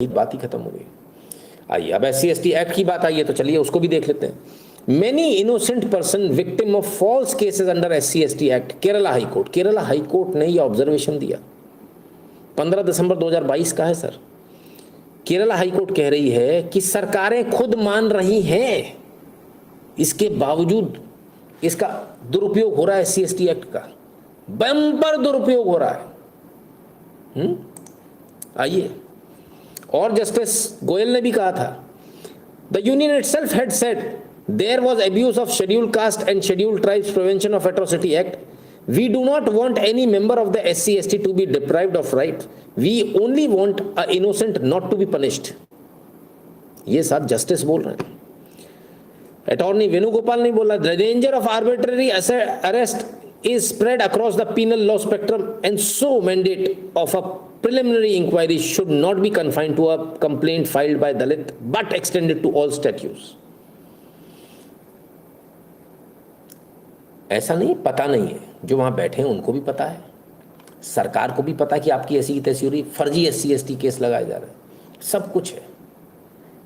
बात ही खत्म हो गई। आइए अब SC/ST एक्ट की बात आई है तो चलिए उसको भी देख लेते हैं। Many innocent person victim of false cases under SC/ST act. Kerala high court ने यह ऑब्जर्वेशन दिया, 15 दिसंबर 2022 का है सर। केरला हाई कोर्ट कह रही है कि सरकारें खुद मान रही हैं, इसके बावजूद इसका दुरुपयोग हो रहा है। SC/ST एक्ट का बम्पर दुरुपयोग हो रहा है। आइए, और जस्टिस गोयल ने भी कहा था, the union itself had said there was abuse of scheduled caste and scheduled tribes prevention of atrocity act. We do not want any member of the SC/ST to be deprived of right, we only want a innocent not to be punished. ये साथ justice बोल रहे हैं। Attorney Venugopal ने बोला, the danger of arbitrary arrest is spread across the penal law spectrum and so mandate of a preliminary inquiry should not be confined to a complaint filed by Dalit but extended to all statutes। ऐसा नहीं पता नहीं है, जो वहां बैठे हैं उनको भी पता है, सरकार को भी पता है कि आपकी ऐसी की तैसी हो रही, फर्जी SC/ST केस लगाए जा रहे हैं, सब कुछ है।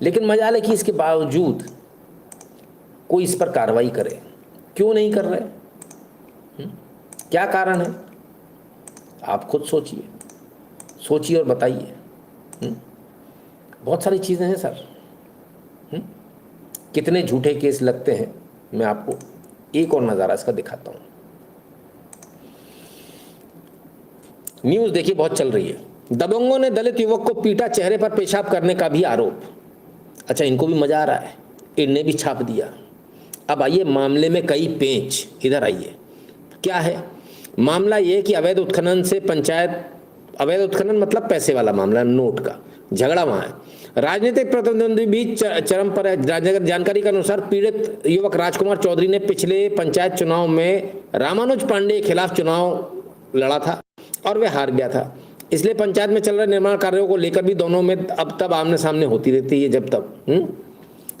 लेकिन मजाल है कि इसके बावजूद कोई इस पर कार्रवाई करे। क्यों नहीं कर रहे, क्या कारण है? आप खुद सोचिए और बताइए। बहुत सारी चीज़ें हैं सर। कितने झूठे केस लगते हैं, मैं आपको एक और नज़ारा इसका दिखाता हूँ। न्यूज़ देखिए, बहुत चल रही है। दबंगों ने दलित युवक को पीटा, चेहरे पर पेशाब करने का भी आरोप। अच्छा, इनको भी मज़ा आ रहा है, इनने भी छाप दिया। अब आइए, मामले में कई पेंच, इधर आइए। क्या है मामला? ये कि अवैध उत्खनन से पंचायत, अवैध उत्खनन मतलब पैसे वाला मामला, नोट का झगड़ा वहाँ है। राजनीतिक प्रतिद्वंदी बीच चरम पर है। जानकारी के अनुसार पीड़ित युवक राजकुमार चौधरी ने पिछले पंचायत चुनाव में रामानुज पांडे के खिलाफ चुनाव लड़ा था और वे हार गया था। इसलिए पंचायत में चल रहे निर्माण कार्यों को लेकर भी दोनों में अब तब आमने सामने होती रहती है जब तब।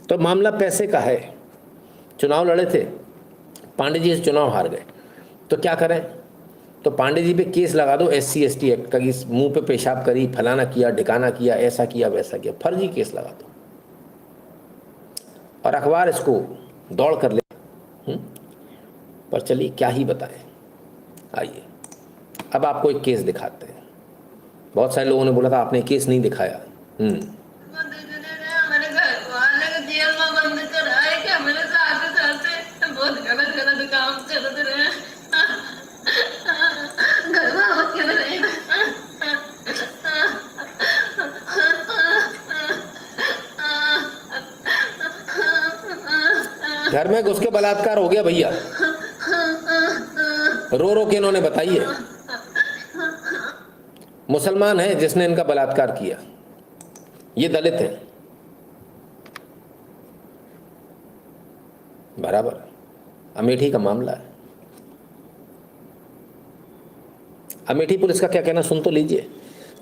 तो मामला पैसे का है। चुनाव लड़े थे, पांडे जी से चुनाव हार गए, तो क्या करें? तो पांडे जी पे केस लगा दो SC/ST एक्ट का, कि मुंह पे पेशाब करी, फलाना किया, ढिकाना किया, ऐसा किया, वैसा किया, फर्जी केस लगा दो और अखबार इसको दौड़ कर ले। पर चलिए क्या ही बताएं। आइए अब आपको एक केस दिखाते हैं। बहुत सारे लोगों ने बोला था आपने केस नहीं दिखाया। घर में घुस के बलात्कार हो गया भैया, रो के इन्होंने बताई है। मुसलमान है जिसने इनका बलात्कार किया, ये दलित है बराबर। अमेठी का मामला है। अमेठी पुलिस का क्या कहना सुन तो लीजिए।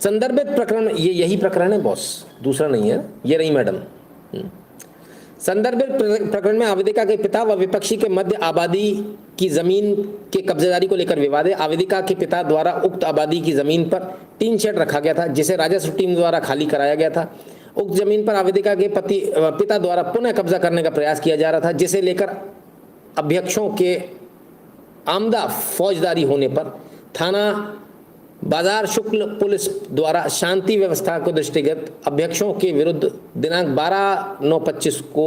संदर्भित प्रकरण, ये यही प्रकरण है बॉस, दूसरा नहीं है, ये रही मैडम। संदर्भित प्रकरण में आवेदिका के पिता व विपक्षी के मध्य आबादी की जमीन के कब्जेदारी को लेकर विवाद है। आवेदिका के पिता द्वारा उक्त आबादी की जमीन पर टीन शेड रखा गया था, जिसे राजस्व टीम द्वारा खाली कराया गया था। उक्त जमीन पर आवेदिका के पिता द्वारा पुनः कब्जा करने का प्रयास किया जा रहा था, जिसे लेकर अध्यक्षों के आमदा फौजदारी होने पर थाना बाजार शुक्ल पुलिस द्वारा शांति व्यवस्था को दृष्टिगत अध्यक्षों के विरुद्ध दिनांक 12/9/25 को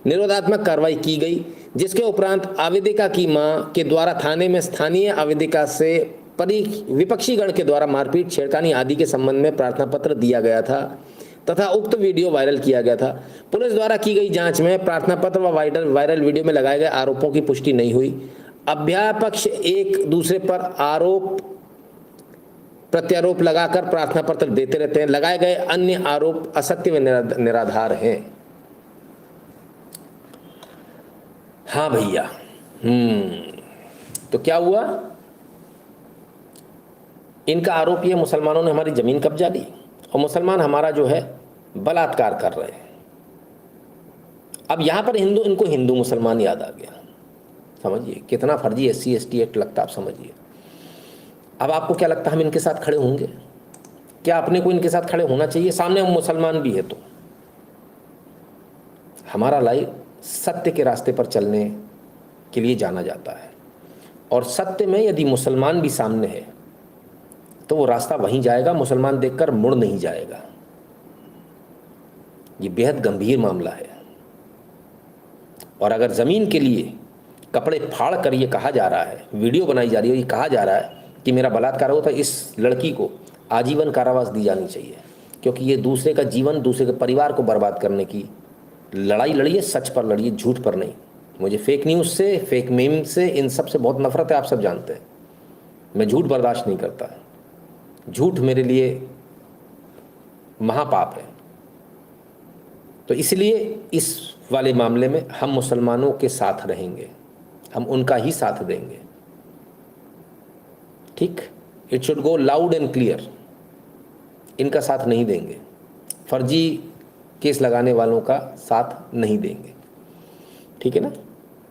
निरोधात्मक कार्रवाई की गई, जिसके उपरांत आवेदिका की मां के द्वारा थाने में स्थानीय आवेदिका से विपक्षी गण के द्वारा मारपीट, छेड़खानी आदि के संबंध में प्रार्थना पत्र दिया गया था तथा उक्त वीडियो वायरल किया गया था। पुलिस द्वारा की गई जांच में प्रार्थना पत्र व वायरल वीडियो में लगाए गए आरोपों की पुष्टि नहीं हुई। अभ्यापक्ष एक दूसरे पर आरोप प्रत्यारोप लगाकर प्रार्थना पत्र देते रहते हैं। लगाए गए अन्य आरोप असत्य व निराधार हैं। हाँ भैया, तो क्या हुआ? इनका आरोप ये मुसलमानों ने हमारी जमीन कब्जा ली और मुसलमान हमारा जो है बलात्कार कर रहे हैं। अब यहां पर इनको हिंदू मुसलमान याद आ गया। समझिए कितना फर्जी SC/ST एक्ट लगता, आप समझिए। अब आपको क्या लगता है हम इनके साथ खड़े होंगे? क्या अपने को इनके साथ खड़े होना चाहिए? सामने हम मुसलमान भी है तो हमारा लाइफ सत्य के रास्ते पर चलने के लिए जाना जाता है, और सत्य में यदि मुसलमान भी सामने है तो वो रास्ता वहीं जाएगा, मुसलमान देखकर मुड़ नहीं जाएगा। ये बेहद गंभीर मामला है। और अगर ज़मीन के लिए कपड़े फाड़ कर ये कहा जा रहा है, वीडियो बनाई जा रही है, ये कहा जा रहा है कि मेरा बलात्कार हुआ था, इस लड़की को आजीवन कारावास दी जानी चाहिए, क्योंकि ये दूसरे का जीवन, दूसरे के परिवार को बर्बाद करने की लड़ाई लड़ी है। सच पर लड़ी है, झूठ पर नहीं। मुझे फेक न्यूज़ से, फेक मीम से, इन सब से बहुत नफरत है, आप सब जानते हैं। मैं झूठ बर्दाश्त नहीं करता। झूठ मेरे लिए महापाप है। तो इसलिए इस वाले मामले में हम मुसलमानों के साथ रहेंगे, हम उनका ही साथ देंगे। ठीक, it should go loud and clear. इनका साथ नहीं देंगे, फर्जी केस लगाने वालों का साथ नहीं देंगे। ठीक है ना।